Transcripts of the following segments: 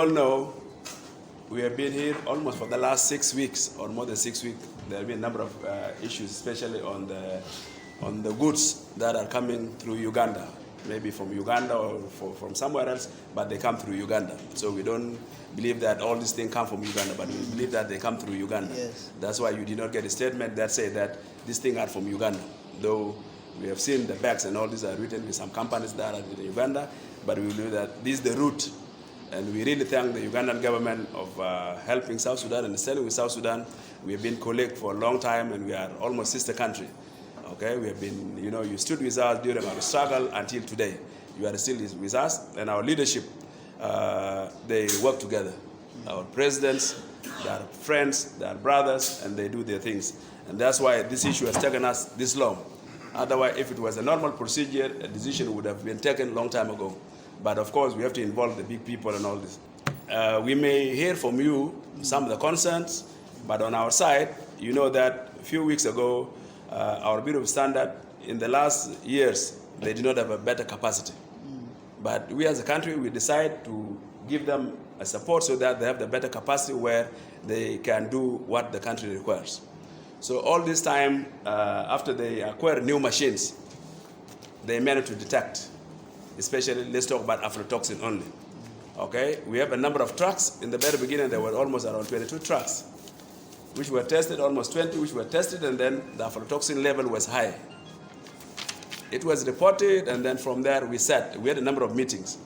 all know, we have been here almost for the last 6 weeks, or more than 6 weeks. There have been a number of issues, especially on the goods that are coming through Uganda, maybe from Uganda or from somewhere else, but they come through Uganda. So we don't believe that all these things come from Uganda, but we believe that they come through Uganda. Yes. That's why you did not get a statement that said that these things are from Uganda, though we have seen the bags and all these are written with some companies that are in Uganda, but we believe that this is the route. And we really thank the Ugandan government of helping South Sudan and standing with South Sudan. We have been colleagues for a long time, and we are almost sister country. Okay, we have been, you stood with us during our struggle until today. You are still with us, and our leadership, they work together. Our presidents, they are friends, they are brothers, and they do their things. And that's why this issue has taken us this long. Otherwise, if it was a normal procedure, a decision would have been taken a long time ago. But of course, we have to involve the big people and all this. We may hear from you some of the concerns, but on our side, you know that a few weeks ago, our Bureau of Standard, in the last years, they did not have a better capacity. But we as a country, we decide to give them a support so that they have the better capacity where they can do what the country requires. So all this time, after they acquire new machines, they managed to detect, especially, let's talk about aflatoxin only. Okay, we have a number of trucks. In the very beginning, there were almost around 22 trucks, which were tested, almost 20, which were tested, and then the aflatoxin level was high. It was reported, and then from there we had a number of meetings.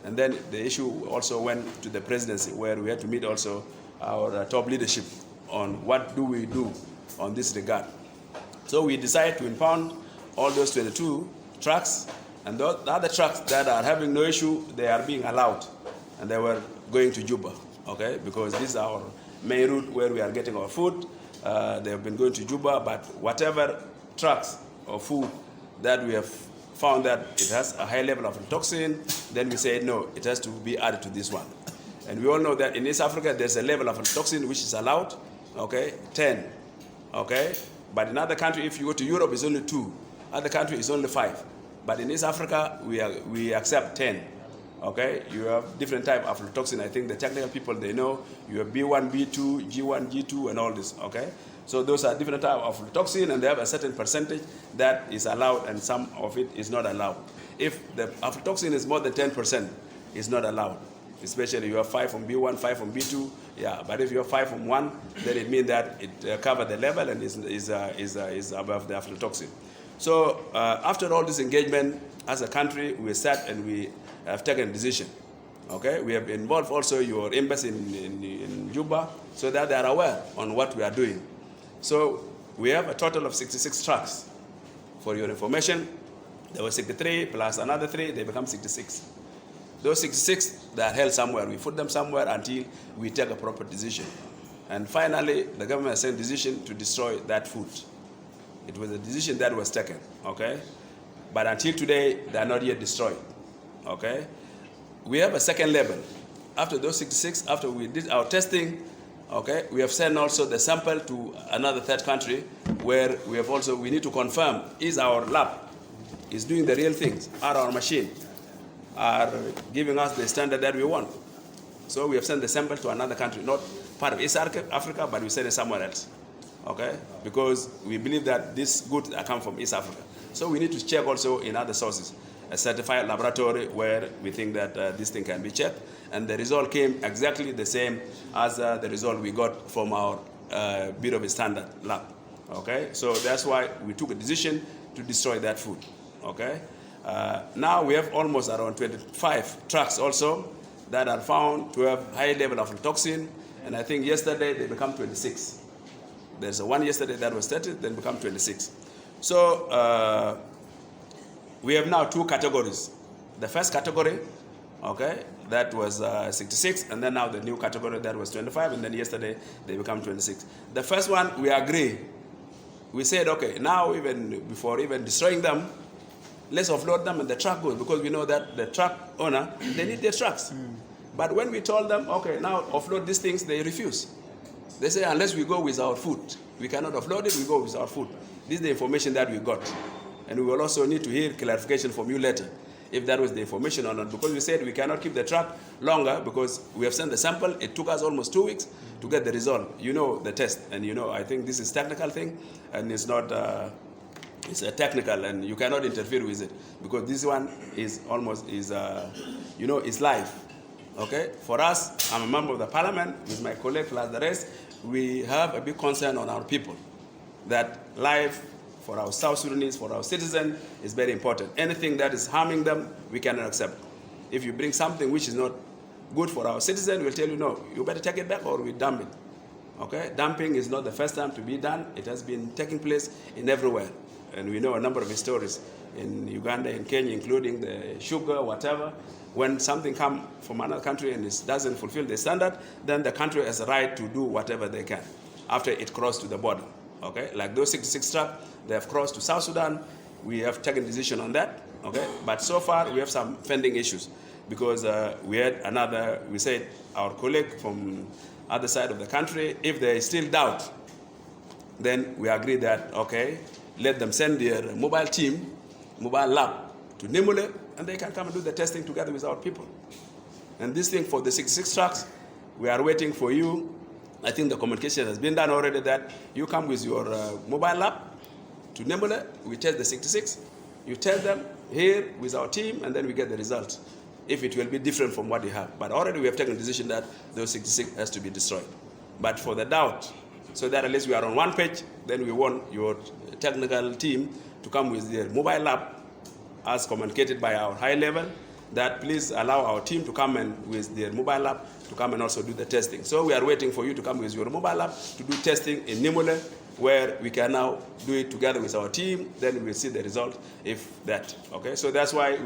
And then the issue also went to the presidency, where we had to meet also our top leadership on what do we do on this regard. So we decided to impound all those 22 trucks, and the other trucks that are having no issue, they are being allowed, and they were going to Juba, okay? Because this is our main route where we are getting our food. They have been going to Juba, but whatever trucks or food that we have found that it has a high level of toxin, then we say no, it has to be added to this one. And we all know that in East Africa, there's a level of toxin which is allowed, okay, 10, okay? But in other countries, if you go to Europe, it's only 2. Other countries, it's only 5. But in East Africa, we accept 10. Okay, you have different type of aflatoxin. I think the technical people, they know you have B1, B2, G1, G2, and all this. Okay, so those are different type of aflatoxin, and they have a certain percentage that is allowed, and some of it is not allowed. If the aflatoxin is more than 10%, it's not allowed. Especially you have 5 from B1, 5 from B2. Yeah, but if you have 5 from 1, then it means that it covers the level and is above the aflatoxin. So after all this engagement, as a country, we sat and we have taken a decision. Okay, we have involved also your embassy in Juba, so that they are aware on what we are doing. So we have a total of 66 trucks. For your information, there were 63 plus another 3, they become 66. Those 66, they are held somewhere. We put them somewhere until we take a proper decision. And finally, the government has taken a decision to destroy that food. It was a decision that was taken, okay? But until today, they are not yet destroyed, okay? We have a second level. After those 66, after we did our testing, okay, we have sent also the sample to another third country where we need to confirm, is our lab is doing the real things? Are our machine are giving us the standard that we want? So we have sent the sample to another country, not part of East Africa, but we send it somewhere else. Okay, because we believe that these goods are come from East Africa. So we need to check also in other sources, a certified laboratory where we think that this thing can be checked. And the result came exactly the same as the result we got from our Bureau of Standard lab. Okay, so that's why we took a decision to destroy that food. Okay, now we have almost around 25 trucks also that are found to have high level of toxin. And I think yesterday they become 26. There's a one yesterday that was 30, then become 26. So we have now 2 categories. The first category, okay, that was 66, and then now the new category that was 25, and then yesterday they become 26. The first one, we agree. We said, okay, now even before even destroying them, let's offload them and the truck goes, because we know that the truck owner, they need their trucks. But when we told them, okay, now offload these things, they refuse. They say, unless we go with our food, we cannot offload it, we go with our food. This is the information that we got. And we will also need to hear clarification from you later. if that was the information or not, because we said we cannot keep the truck longer because we have sent the sample. It took us almost 2 weeks to get the result. You know the test, and you know I think this is technical thing, and it's not. It's a technical, and you cannot interfere with it because this one is almost is live. Okay, for us, I'm a member of the parliament with my colleague plus the rest. We have a big concern on our people that life for our South Sudanese, for our citizens, is very important. Anything that is harming them, we cannot accept. If you bring something which is not good for our citizens, we'll tell you no, you better take it back or we dump it. Okay, dumping is not the first time to be done. It has been taking place in everywhere. And we know a number of stories in Uganda, in Kenya, including the sugar, whatever. When something comes from another country and it doesn't fulfill the standard, then the country has a right to do whatever they can after it crossed to the border. Okay, like those 66 trucks, they have crossed to South Sudan. We have taken a decision on that. Okay, but so far we have some pending issues because we had another. We said our colleague from other side of the country, if there is still doubt, then we agree that okay, let them send their mobile team, mobile lab to Nimule, and they can come and do the testing together with our people. And this thing for the 66 trucks, we are waiting for you. I think the communication has been done already that you come with your mobile lab to Nimule, we test the 66, you test them here with our team, and then we get the results, if it will be different from what you have. But already we have taken a decision that those 66 has to be destroyed. But for the doubt, so that at least we are on one page, then we want your technical team to come with their mobile lab as communicated by our high level, that please allow our team to come and with their mobile lab to come and also do the testing. So we are waiting for you to come with your mobile lab to do testing in Nimule, where we can now do it together with our team, then we'll see the result if that, okay? So that's why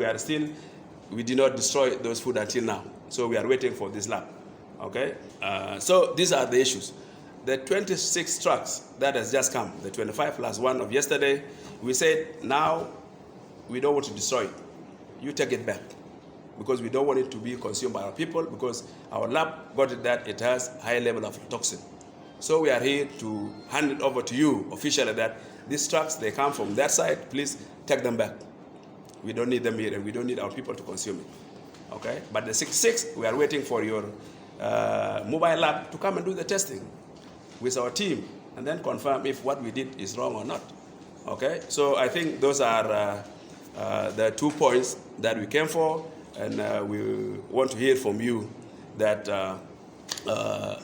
we did not destroy those food until now. So we are waiting for this lab, okay? So these are the issues. The 26 trucks that has just come, the 25 plus one of yesterday, we said now we don't want to destroy it. You take it back because we don't want it to be consumed by our people because our lab got it that it has high level of toxin. So we are here to hand it over to you officially that these trucks, they come from that side, please take them back. We don't need them here and we don't need our people to consume it. Okay? But the 66, we are waiting for your mobile lab to come and do the testing with our team and then confirm if what we did is wrong or not. Okay, so I think those are the 2 points that we came for, and we want to hear from you that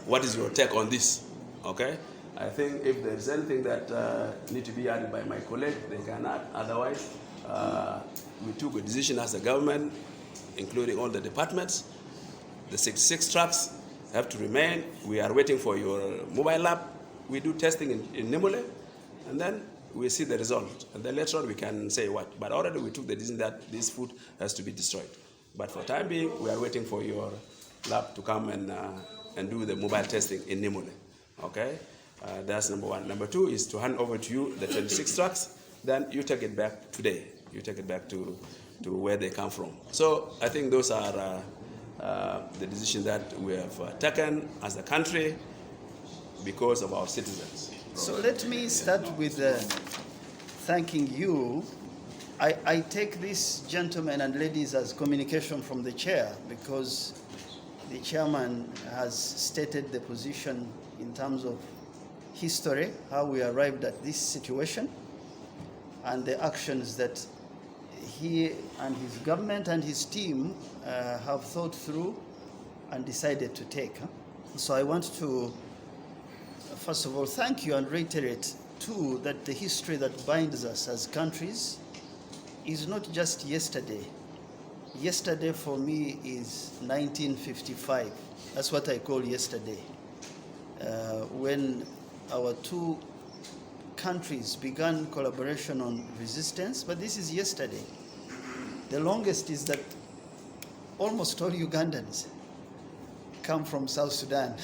what is your take on this. Okay, I think if there is anything that need to be added by my colleague, they can add. Otherwise, we took a decision as a government, including all the departments. The 66 trucks have to remain. We are waiting for your mobile lab. We do testing in Nimule, and then we see the result. And then later on we can say what. But already we took the decision that this food has to be destroyed. But for the time being, we are waiting for your lab to come and do the mobile testing in Nimule. Okay? That's number one. Number two is to hand over to you the 26 trucks. Then you take it back today. You take it back to where they come from. So I think those are the decisions that we have taken as a country because of our citizens. So let me start with thanking you. I take these gentlemen and ladies as communication from the chair because the chairman has stated the position in terms of history, how we arrived at this situation, and the actions that he and his government and his team have thought through and decided to take. So I want to, first of all, thank you and reiterate, too, that the history that binds us as countries is not just yesterday. Yesterday for me is 1955. That's what I call yesterday. When our two countries began collaboration on resistance, but this is yesterday. The longest is that almost all Ugandans come from South Sudan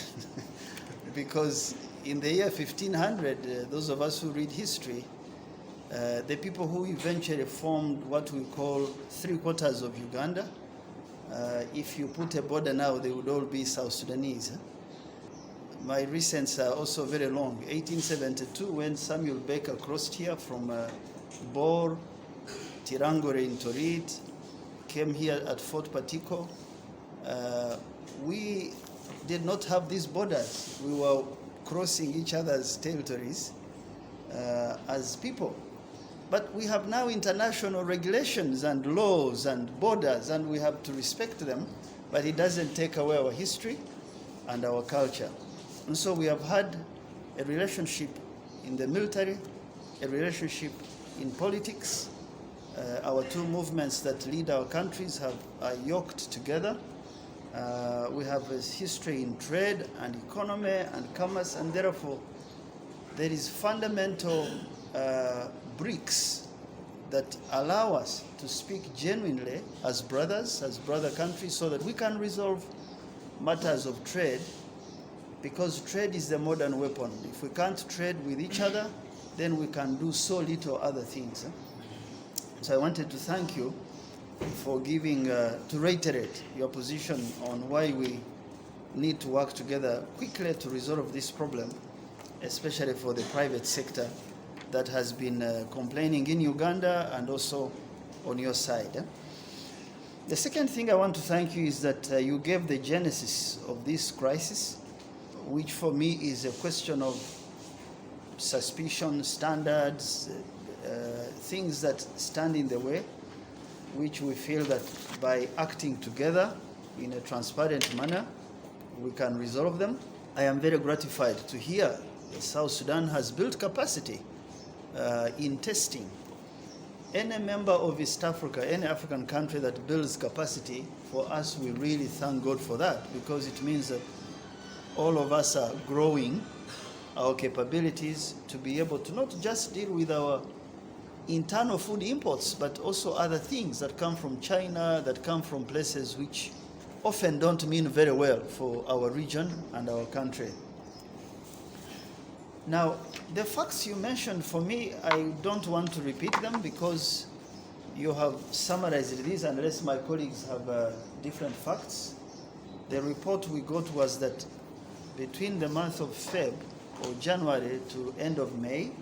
because in the year 1500, those of us who read history, the people who eventually formed what we call 3/4 of Uganda, if you put a border now, they would all be South Sudanese. My recents are also very long. 1872, when Samuel Baker crossed here from Bor, Tirangore in Torit, came here at Fort Patiko, we did not have these borders. We were crossing each other's territories as people. But we have now international regulations and laws and borders, and we have to respect them, but it doesn't take away our history and our culture. And so we have had a relationship in the military, a relationship in politics. Our two movements that lead our countries are yoked together. We have a history in trade and economy and commerce, and therefore there is fundamental bricks that allow us to speak genuinely as brothers, as brother countries, so that we can resolve matters of trade, because trade is the modern weapon. If we can't trade with each other, then we can do so little other things. So I wanted to thank you for giving, to reiterate your position on why we need to work together quickly to resolve this problem, especially for the private sector that has been complaining in Uganda and also on your side. The second thing I want to thank you is that you gave the genesis of this crisis, which for me is a question of suspicion, standards, things that stand in the way, which we feel that by acting together in a transparent manner, we can resolve them. I am very gratified to hear that South Sudan has built capacity in testing. Any member of East Africa, any African country that builds capacity, for us, we really thank God for that, because it means that all of us are growing our capabilities to be able to not just deal with our internal food imports, but also other things that come from China, that come from places which often don't mean very well for our region and our country. Now, the facts you mentioned, for me, I don't want to repeat them because you have summarized these, unless my colleagues have different facts. The report we got was that between the month of Feb or January to end of May,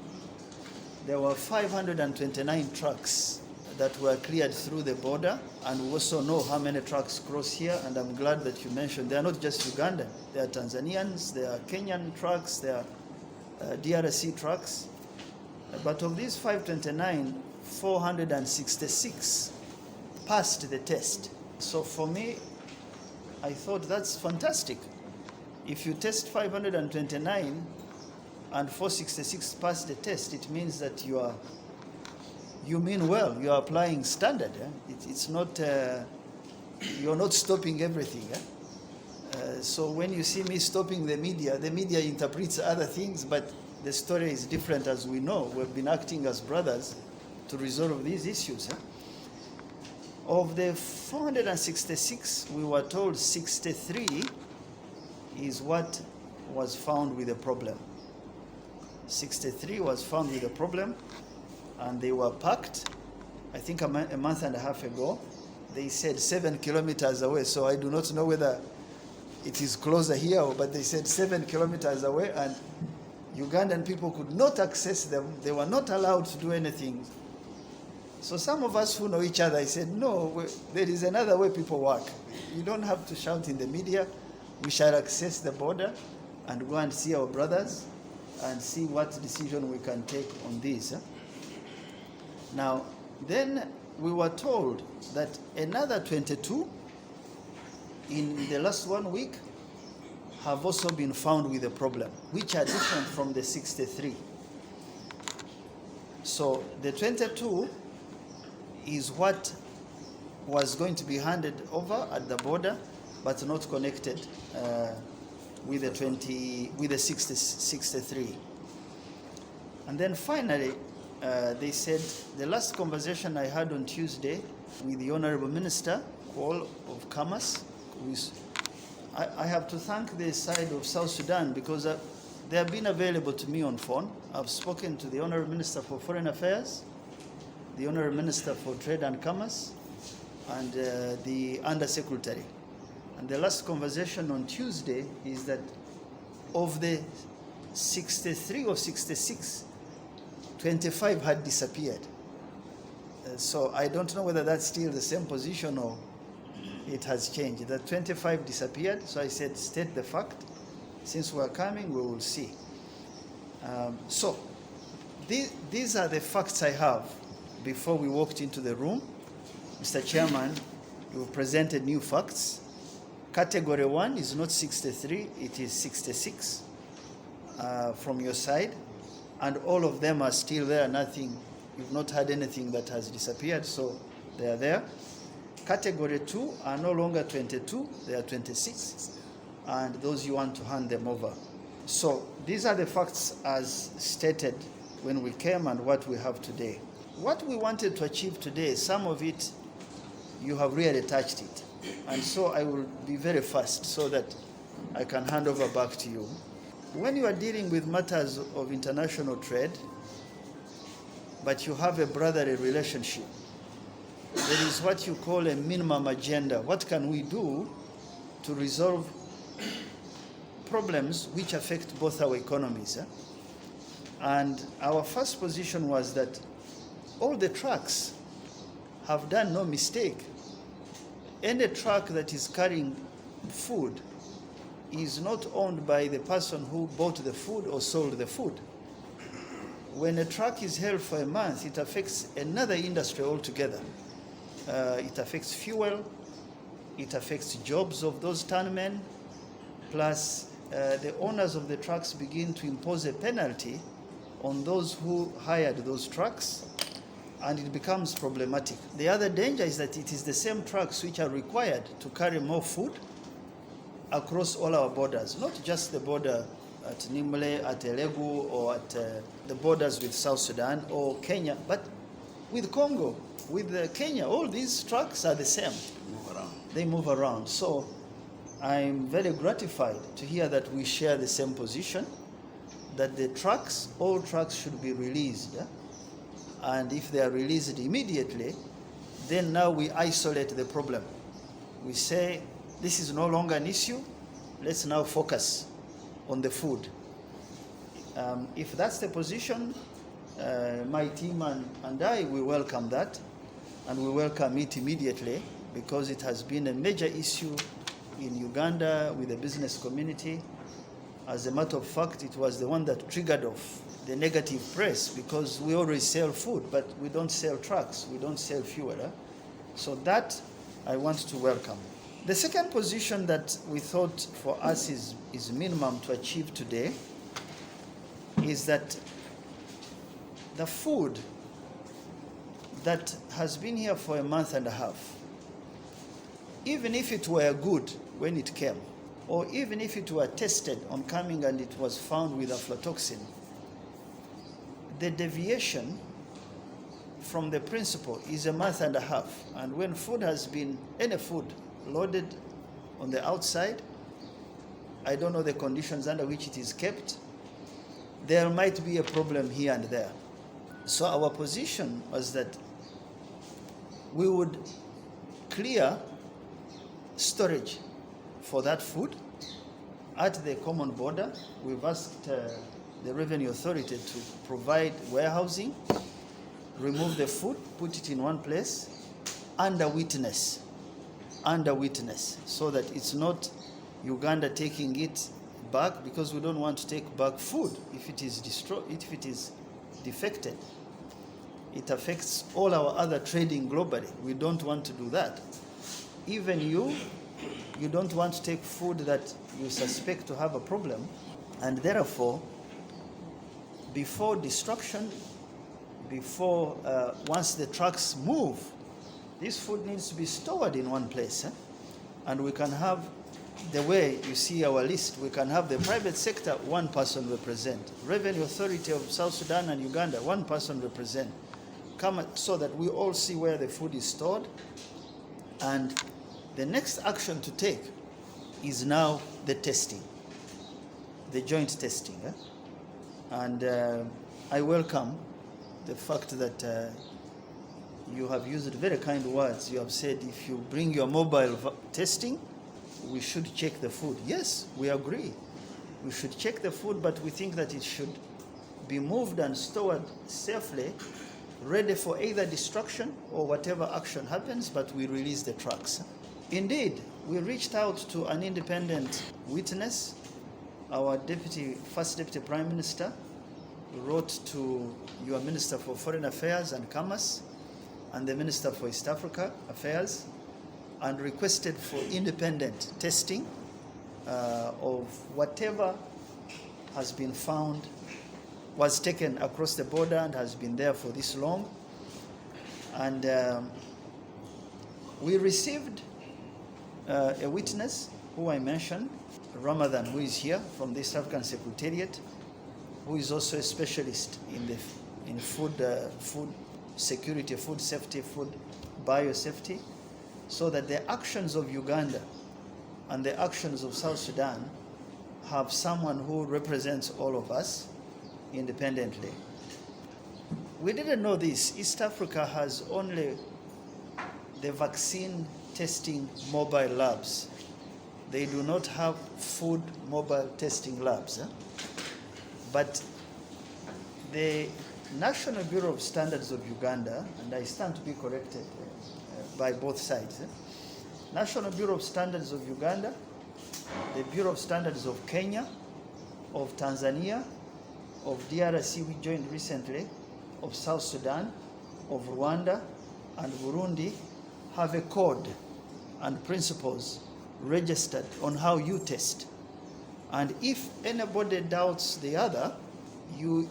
there were 529 trucks that were cleared through the border, and we also know how many trucks cross here, and I'm glad that you mentioned they are not just Ugandan, they are Tanzanians, they are Kenyan trucks, they are DRC trucks. But of these 529, 466 passed the test. So for me, I thought that's fantastic. If you test 529 and 466 pass the test, it means that you mean well. You are applying standard. It's not you're not stopping everything. So when you see me stopping the media interprets other things, but the story is different, as we know. We've been acting as brothers to resolve these issues. Of the 466, we were told 63 is what was found with a problem. 63 was found with a problem, and they were packed. I think a month and a half ago, they said 7 kilometers away, so I do not know whether it is closer here, but they said 7 kilometers away, and Ugandan people could not access them. They were not allowed to do anything. So some of us who know each other, I said, no, there is another way people work. You don't have to shout in the media. We shall access the border and go and see our brothers and see what decision we can take on this. Now, then we were told that another 22 in the last 1 week have also been found with a problem, which are different from the 63. So the 22 is what was going to be handed over at the border, but not connected with the 63. And then finally, they said, the last conversation I had on Tuesday with the Honorable Minister, Kwol of Commerce, I have to thank the side of South Sudan because they have been available to me on phone. I've spoken to the Honorable Minister for Foreign Affairs, the Honorable Minister for Trade and Commerce, and the Undersecretary. And the last conversation on Tuesday is that of the 63 or 66, 25 had disappeared. So I don't know whether that's still the same position or it has changed. The 25 disappeared, so I said state the fact. Since we're coming, we will see. So these are the facts I have before we walked into the room. Mr. Chairman, you presented new facts. Category 1 is not 63, it is 66 from your side. And all of them are still there, nothing, you've not had anything that has disappeared, so they are there. Category 2 are no longer 22, they are 26, and those you want to hand them over. So these are the facts as stated when we came and what we have today. What we wanted to achieve today, some of it, you have really touched it. And so I will be very fast so that I can hand over back to you. When you are dealing with matters of international trade, but you have a brotherly relationship, there is what you call a minimum agenda. What can we do to resolve problems which affect both our economies? And our first position was that all the trucks have done no mistake. Any truck that is carrying food is not owned by the person who bought the food or sold the food. When a truck is held for a month, it affects another industry altogether. It affects fuel, it affects jobs of those turnmen, plus the owners of the trucks begin to impose a penalty on those who hired those trucks, and it becomes problematic. The other danger is that it is the same trucks which are required to carry more food across all our borders, not just the border at Nimule, at Elegu, or at the borders with South Sudan or Kenya, but with Congo, with Kenya. All these trucks are the same. Move around. They move around. So I'm very gratified to hear that we share the same position, that the trucks, all trucks should be released. And if they are released immediately, then now we isolate the problem. We say, this is no longer an issue, let's now focus on the food. If that's the position, my team and I, we welcome that, and we welcome it immediately, because it has been a major issue in Uganda with the business community. As a matter of fact, it was the one that triggered off the negative press, because we always sell food, but we don't sell trucks, we don't sell fuel. So that I want to welcome. The second position that we thought for us is minimum to achieve today is that the food that has been here for a month and a half, even if it were good when it came, or even if it were tested on coming and it was found with aflatoxin, the deviation from the principle is a month and a half. And when food has been, any food, loaded on the outside, I don't know the conditions under which it is kept, there might be a problem here and there. So our position was that we would clear storage for that food at the common border. We've asked the Revenue Authority to provide warehousing, remove the food, put it in one place, under witness, so that it's not Uganda taking it back, because we don't want to take back food if it is destroyed, if it is defected. It affects all our other trading globally. We don't want to do that. Even you don't want to take food that you suspect to have a problem, and therefore, before destruction, before once the trucks move, this food needs to be stored in one place. And we can have, the way you see our list, we can have the private sector, one person represent. Revenue Authority of South Sudan and Uganda, one person represent. Come so that we all see where the food is stored. And the next action to take is now the testing, the joint testing. And I welcome the fact that you have used very kind words. You have said, if you bring your mobile testing, we should check the food. Yes, we agree. We should check the food, but we think that it should be moved and stored safely ready for either destruction or whatever action happens, but we release the trucks. Indeed, we reached out to an independent witness. Our First Deputy Prime Minister wrote to your Minister for Foreign Affairs and Commerce and the Minister for East Africa Affairs and requested for independent testing of whatever has been found, was taken across the border and has been there for this long. And we received a witness who I mentioned, Ramadan, who is here from the East African Secretariat, who is also a specialist in food security, food safety, food biosafety, so that the actions of Uganda and the actions of South Sudan have someone who represents all of us independently. We didn't know this. East Africa has only the vaccine testing mobile labs. They do not have food mobile testing labs. But the National Bureau of Standards of Uganda, and I stand to be corrected by both sides, National Bureau of Standards of Uganda, the Bureau of Standards of Kenya, of Tanzania, of DRC, we joined recently, of South Sudan, of Rwanda, and Burundi have a code and principles registered on how you test. And if anybody doubts the other, you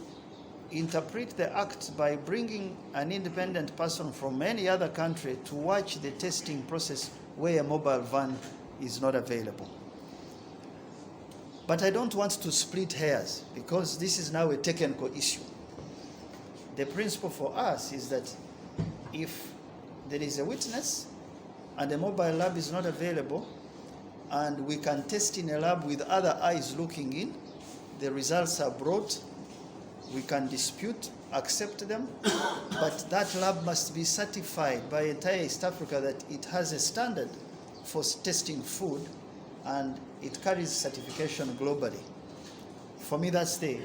interpret the act by bringing an independent person from any other country to watch the testing process where a mobile van is not available. But I don't want to split hairs because this is now a technical issue. The principle for us is that if there is a witness and a mobile lab is not available and we can test in a lab with other eyes looking in, the results are brought, we can dispute, accept them, but that lab must be certified by entire East Africa that it has a standard for testing food and it carries certification globally. For me, that's the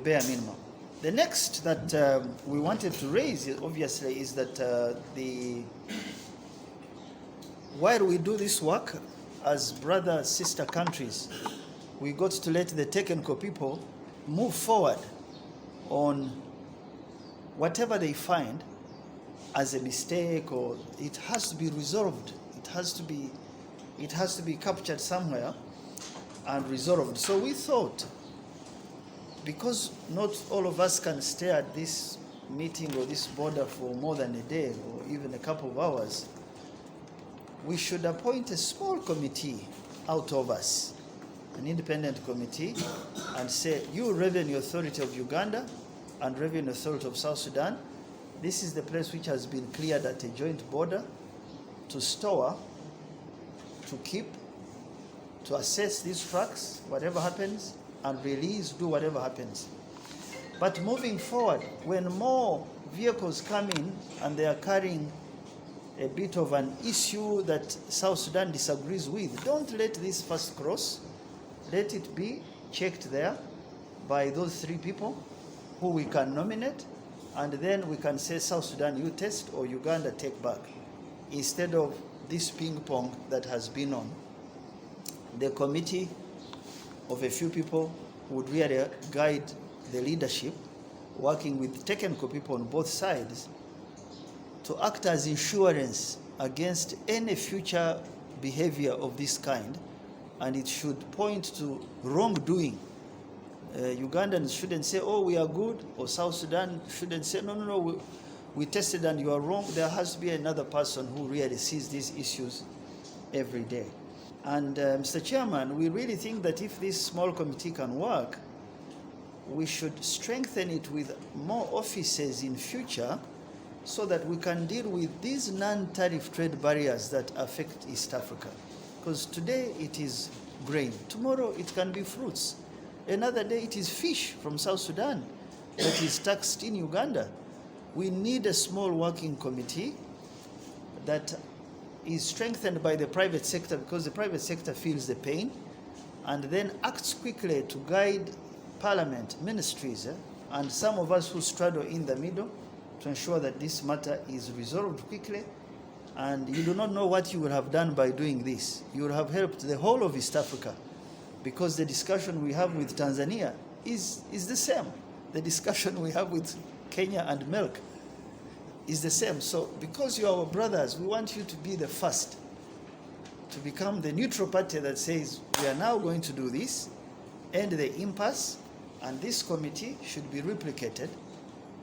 bare minimum. The next that we wanted to raise, obviously, is that while we do this work as brother, sister countries, we got to let the technical people move forward on whatever they find as a mistake, or it has to be resolved. It has to be captured somewhere and resolved. So we thought, because not all of us can stay at this meeting or this border for more than a day or even a couple of hours, we should appoint a small committee out of us, an independent committee, and say, you Revenue Authority of Uganda and Revenue Authority of South Sudan, this is the place which has been cleared at a joint border to store, to keep, to assess these trucks, whatever happens, and release, do whatever happens. But moving forward, when more vehicles come in and they are carrying a bit of an issue that South Sudan disagrees with, don't let this first cross. Let it be checked there by those three people who we can nominate, and then we can say, South Sudan, you test, or Uganda, take back, instead of this ping pong that has been on. The committee of a few people would really guide the leadership, working with technical people on both sides, to act as insurance against any future behavior of this kind, and it should point to wrongdoing. Ugandans shouldn't say, oh, we are good, or South Sudan shouldn't say, no, we tested and you are wrong. There has to be another person who really sees these issues every day. And Mr. Chairman, we really think that if this small committee can work, we should strengthen it with more offices in future so that we can deal with these non-tariff trade barriers that affect East Africa. Because today it is grain, tomorrow it can be fruits, another day it is fish from South Sudan that is taxed in Uganda. We need a small working committee that is strengthened by the private sector, because the private sector feels the pain and then acts quickly to guide Parliament, ministries, and some of us who straddle in the middle to ensure that this matter is resolved quickly. And you do not know what you would have done by doing this. You would have helped the whole of East Africa, because the discussion we have with Tanzania is the same. The discussion we have with Kenya and milk is the same. So because you are our brothers, we want you to be the first to become the neutral party that says we are now going to do this, end the impasse, and this committee should be replicated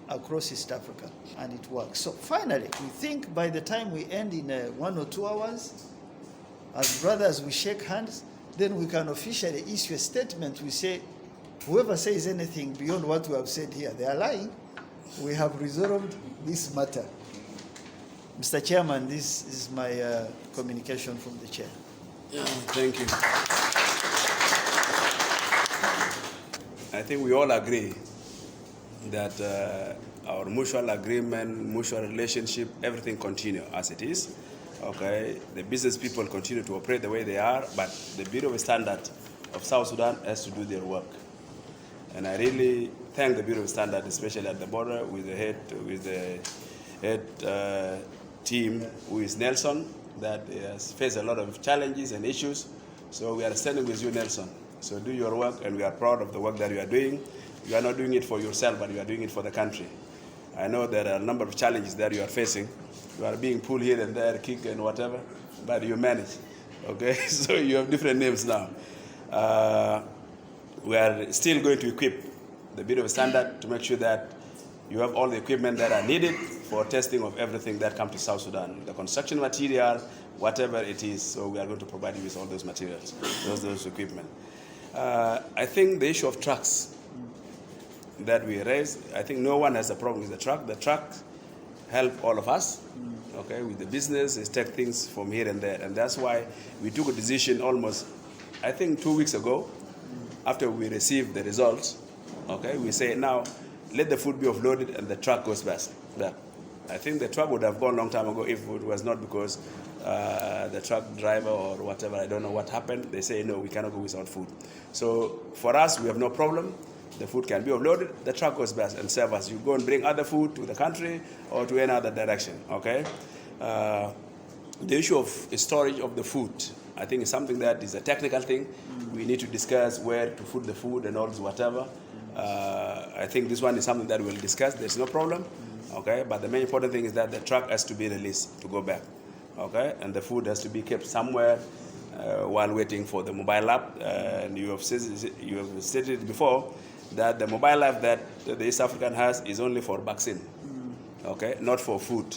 across East Africa, and it works. So finally, we think by the time we end in 1 or 2 hours, as brothers we shake hands, then we can officially issue a statement. We say, whoever says anything beyond what we have said here, they are lying. We have resolved this matter. Mr. Chairman, this is my communication from the chair. Yeah, thank you. I think we all agree that our mutual agreement, mutual relationship, everything continue as it is. Okay, the business people continue to operate the way they are, but the Bureau of Standards of South Sudan has to do their work. And I really thank the Bureau of Standards, especially at the border with the head team, who is Nelson, that has faced a lot of challenges and issues. So we are standing with you, Nelson. So do your work, and we are proud of the work that you are doing. You are not doing it for yourself, but you are doing it for the country. I know there are a number of challenges that you are facing. You are being pulled here and there, kicked and whatever, but you manage. Okay, so you have different names now. We are still going to equip the Bureau of Standards to make sure that you have all the equipment that are needed for testing of everything that comes to South Sudan. The construction material, whatever it is, so we are going to provide you with all those materials, those equipment. I think the issue of trucks that we raised, I think no one has a problem with the truck. The truck help all of us, okay, with the business, is take things from here and there. And that's why we took a decision almost, I think 2 weeks ago, after we received the results, okay, we say now, let the food be offloaded and the truck goes back. I think the truck would have gone a long time ago if it was not because the truck driver or whatever, I don't know what happened, they say, no, we cannot go without food. So for us, we have no problem. The food can be offloaded, the truck goes back and serve us. You go and bring other food to the country or to any other direction, okay? The issue of storage of the food, I think is something that is a technical thing. We need to discuss where to put the food and all this whatever. I think this one is something that we'll discuss. There's no problem, okay? But the main important thing is that the truck has to be released to go back, okay? And the food has to be kept somewhere while waiting for the mobile app. And you have stated before that the mobile app that the East African has is only for vaccine, okay? Not for food.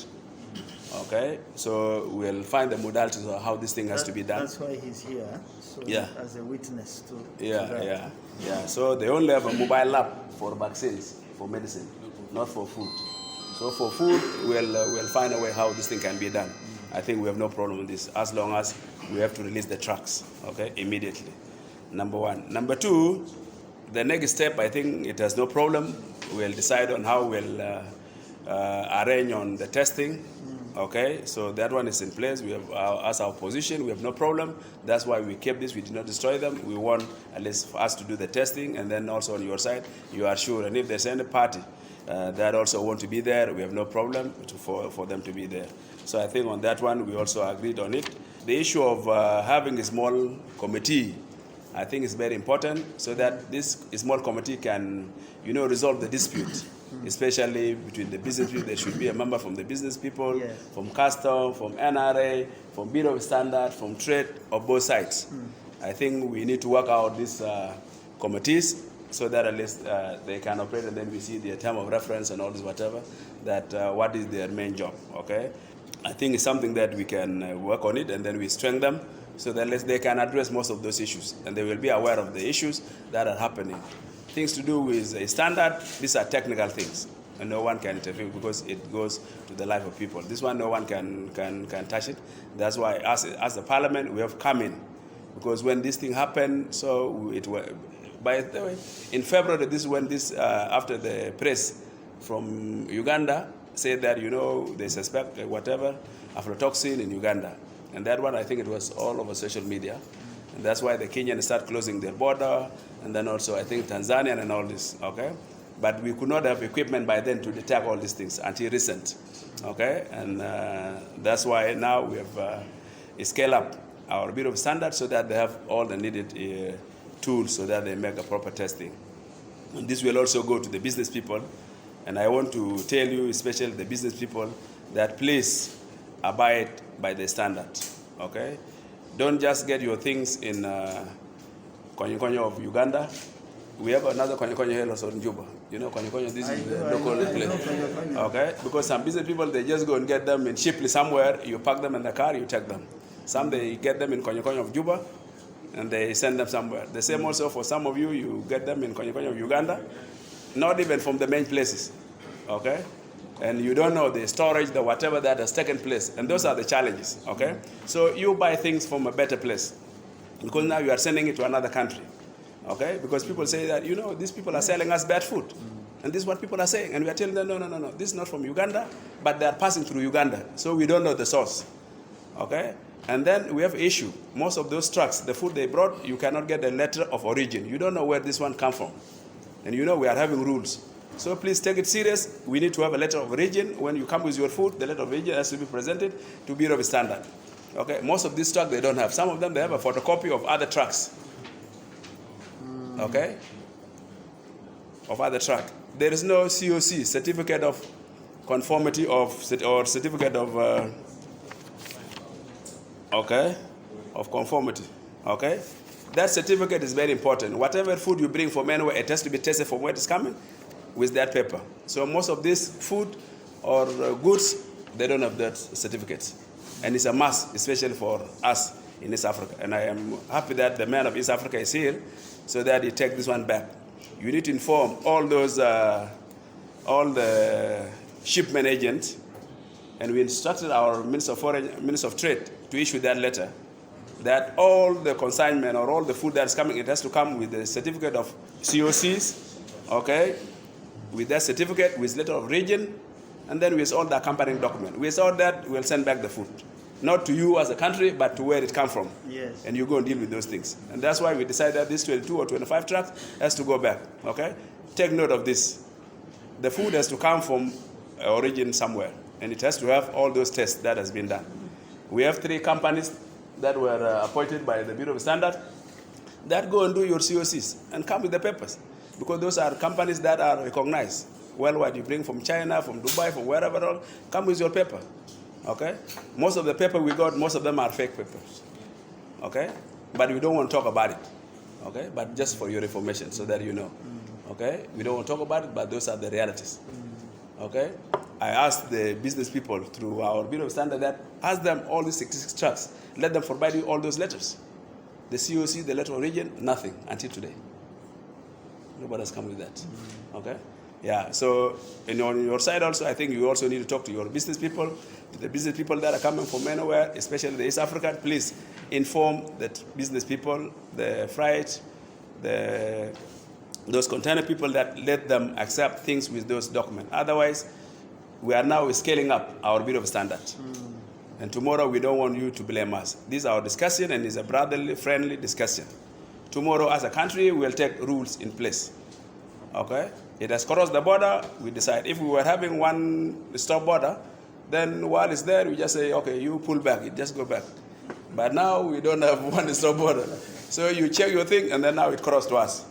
Okay, so we'll find the modalities of how this thing has to be done. That's why he's here, so yeah, as a witness to that. Yeah. So they only have a mobile app for vaccines, for medicine, not for food. So for food, we'll find a way how this thing can be done. I think we have no problem with this, as long as we have to release the trucks, okay, immediately. Number one. Number two, the next step, I think it has no problem. We'll decide on how we'll arrange on the testing. Okay, so that one is in place. We have as our position, we have no problem. That's why we kept this. We did not destroy them. We want at least for us to do the testing, and then also on your side, you are sure. And if there's any party that also want to be there, we have no problem for them to be there. So I think on that one, we also agreed on it. The issue of having a small committee, I think is very important, so that this small committee can, resolve the dispute. Especially between the business people, there should be a member from the business people, yes, from custom, from NRA, from Bureau of Standards, from trade, of both sides. I think we need to work out these committees so that at least they can operate, and then we see their term of reference and all this whatever, that what is their main job, okay? I think it's something that we can work on it, and then we strengthen them so that at least they can address most of those issues, and they will be aware of the issues that are happening. Things to do with a standard, these are technical things, and no one can interfere because it goes to the life of people. This one, no one can touch it. That's why, as the parliament, we have come in, because when this thing happened, so it was, by the way, in February, this is when this, after the press from Uganda said that, they suspect whatever, aflatoxin in Uganda. And that one, I think it was all over social media. And that's why the Kenyans start closing their border, and then also I think Tanzania and all this, okay? but we could not have equipment by then to detect all these things until recent. Okay, and that's why now we have scaled up our Bureau of Standards so that they have all the needed tools so that they make a proper testing. And this will also go to the business people, and I want to tell you, especially the business people, that please abide by the standard. Okay, don't just get your things in Konyo of Uganda. We have another Konyo here also in Juba. You know Konyo, this is the local place. Okay, because some business people, they just go and get them in cheaply somewhere. You pack them in the car, you take them. Some they get them in Konyo of Juba, and they send them somewhere. The same also for some of you, you get them in Konyo of Uganda, not even from the main places. Okay, and you don't know the storage, the whatever that has taken place, and those are the challenges. Okay, so you buy things from a better place, because now you are sending it to another country. Okay, because people say that, you know, these people are selling us bad food. And this is what people are saying. And we are telling them, no, this is not from Uganda, but they are passing through Uganda. So we don't know the source. Okay? And then we have issue. Most of those trucks, the food they brought, you cannot get a letter of origin. You don't know where this one come from. And you know we are having rules. So please take it serious. We need to have a letter of origin. When you come with your food, the letter of origin has to be presented to Bureau of Standard. Okay? Most of these trucks, they don't have. Some of them, they have a photocopy of other trucks. Okay, of other truck. There is no COC, certificate of conformity or certificate of of conformity. Okay, that certificate is very important. Whatever food you bring from anywhere, it has to be tested from where it's coming with that paper. So most of this food or goods, they don't have that certificate, and it's a must, especially for us in East Africa. And I am happy that the man of East Africa is here, so that you take this one back. You need to inform all those, all the shipment agents, and we instructed our Minister of Trade to issue that letter, that all the consignment or all the food that's coming, it has to come with the certificate of COCs, okay, with that certificate, with letter of origin, and then with all the accompanying document. With all that, we'll send back the food. Not to you as a country, but to where it come from. Yes. And you go and deal with those things. And that's why we decided that this 22 or 25 trucks has to go back, okay? Take note of this. The food has to come from origin somewhere, and it has to have all those tests that has been done. We have 3 companies that were appointed by the Bureau of Standards that go and do your COCs and come with the papers, because those are companies that are recognized worldwide. You bring from China, from Dubai, from wherever all, come with your paper. Okay? Most of the paper we got, most of them are fake papers. Okay? But we don't want to talk about it. Okay? But just for your information, so that you know. Okay? We don't want to talk about it, but those are the realities. Okay? I asked the business people through our Bureau of Standards that ask them all these 66 trucks. Let them provide you all those letters. The COC, the letter of origin, nothing until today. Nobody has come with that. Okay? Yeah, so on your side also, I think you also need to talk to your business people, to the business people that are coming from anywhere, especially the East African. Please inform that business people, the freight, those container people, that let them accept things with those documents. Otherwise, we are now scaling up our Bureau of Standards. And tomorrow, we don't want you to blame us. This is our discussion, and it's a brotherly, friendly discussion. Tomorrow, as a country, we'll take rules in place. Okay? It has crossed the border, we decide. If we were having one stop border, then while it's there, we just say, okay, you pull back, you just go back. But now we don't have one stop border. So you check your thing, and then now it crosses to us.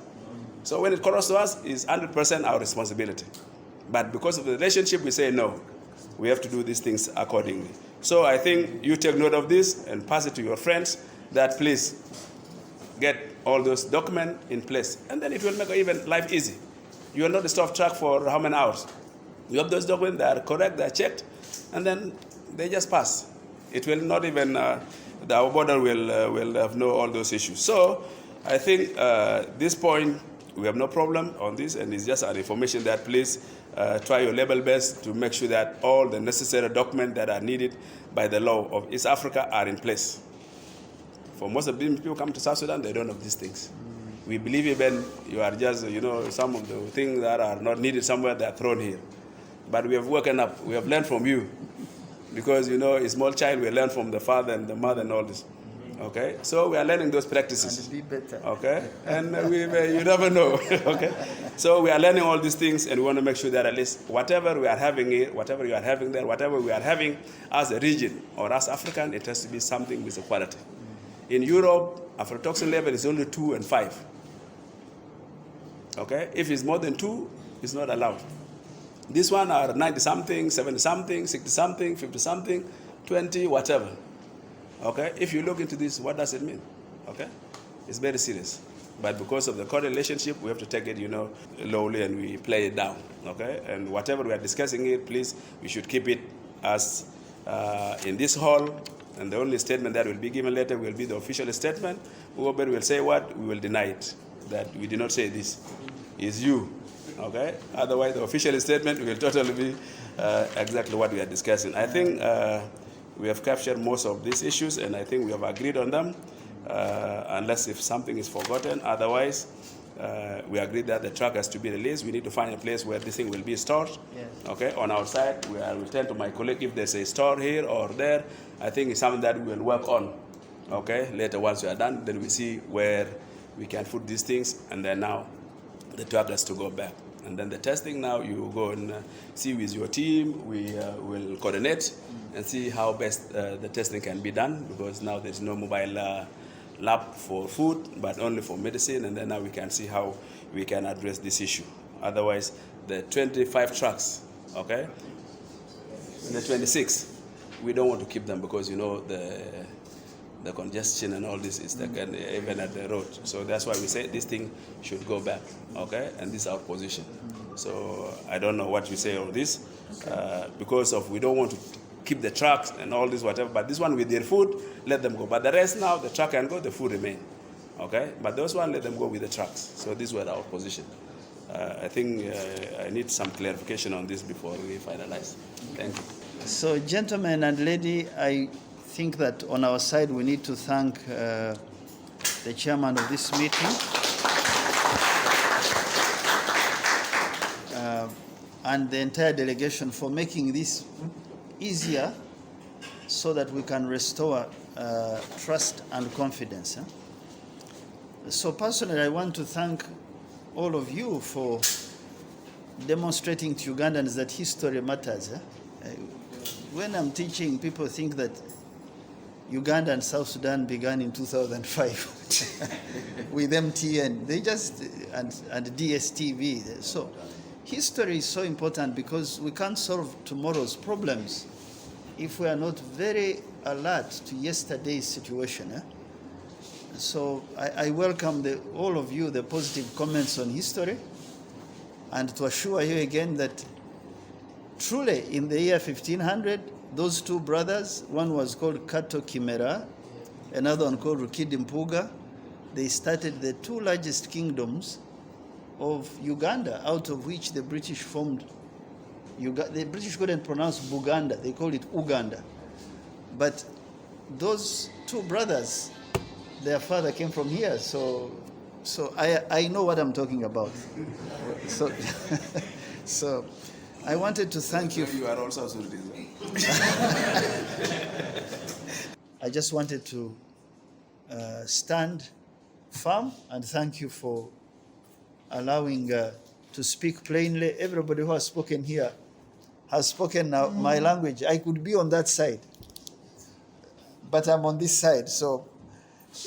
So when it crosses to us, it's 100% our responsibility. But because of the relationship, we say no. We have to do these things accordingly. So I think you take note of this and pass it to your friends, that please get all those documents in place. And then it will make even life easy. You will not stop track for how many hours. You have those documents that are correct, they are checked, and then they just pass. It will not even, our border will have no all those issues. So I think this point, we have no problem on this, and it's just an information that please try your level best to make sure that all the necessary documents that are needed by the law of East Africa are in place. For most of the people come to South Sudan, they don't have these things. We believe even you are just, some of the things that are not needed somewhere, they are thrown here. But we have woken up. We have learned from you. Because, a small child will learn from the father and the mother and all this. Okay, so we are learning those practices. And be better. Okay, and you never know. Okay, so we are learning all these things, and we want to make sure that at least whatever we are having here, whatever you are having there, whatever we are having as a region or as African, it has to be something with a quality. In Europe, aflatoxin level is only 2 and 5. Okay, if it's more than 2, it's not allowed. This one are 90-something, 70-something, 60-something, 50-something, 20, whatever. Okay, if you look into this, what does it mean? Okay, it's very serious. But because of the correlationship, we have to take it, lowly, and we play it down. Okay, and whatever we are discussing here, please, we should keep it as in this hall. And the only statement that will be given later will be the official statement. Whoever will say what, we will deny it. That we did not say this. It's you. Okay. Otherwise, the official statement will totally be exactly what we are discussing. I think we have captured most of these issues, and I think we have agreed on them. Unless if something is forgotten, otherwise we agreed that the truck has to be released. We need to find a place where this thing will be stored. Yes. Okay, on our side, I will turn to my colleague if there's a store here or there. I think it's something that we will work on. Okay, later once we are done, then we see where we can put these things, and then now the truck has to go back. And then the testing now, you go and see with your team. We will coordinate and see how best the testing can be done, because now there's no mobile lab for food, but only for medicine, and then now we can see how we can address this issue. Otherwise, the 25 trucks, okay, the 26, we don't want to keep them because, the congestion and all this is taken even at the road. So that's why we say this thing should go back, okay? And this is our position. So I don't know what you say on this, because of we don't want to keep the trucks and all this whatever, but this one with their food, let them go. But the rest now, the truck can go, the food remain, okay? But those one, let them go with the trucks. So this was our position. I think I need some clarification on this before we finalize. Thank you. So gentlemen and lady, I think that on our side we need to thank the chairman of this meeting and the entire delegation for making this easier so that we can restore trust and confidence. So personally, I want to thank all of you for demonstrating to Ugandans that history matters. When I'm teaching, people think that Uganda and South Sudan began in 2005 with MTN. They just and DSTV. So history is so important because we can't solve tomorrow's problems if we are not very alert to yesterday's situation. So I welcome all of you, the positive comments on history, and to assure you again that truly in the year 1500, those two brothers, one was called Kato Kimera, another one called Rukidi Mpuga, they started the two largest kingdoms of Uganda, out of which the British formed the British couldn't pronounce Buganda, they called it Uganda. But those two brothers, their father came from here, so I know what I'm talking about. So I wanted to thank you. You are also Sudanese. I just wanted to stand firm and thank you for allowing to speak plainly. Everybody who has spoken here has spoken now my language. I could be on that side, but I'm on this side. So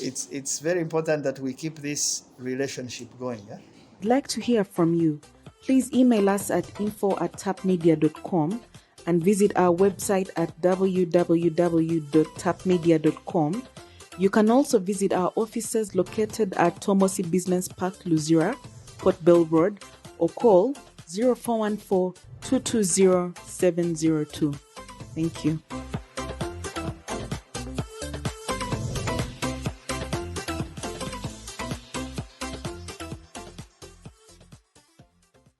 it's very important that we keep this relationship going. Yeah? I'd like to hear from you. Please email us at info@tapmedia.com and visit our website at www.tapmedia.com. You can also visit our offices located at Tomosi Business Park, Luzira, Port Bell Road, or call 0414-220-702. Thank you.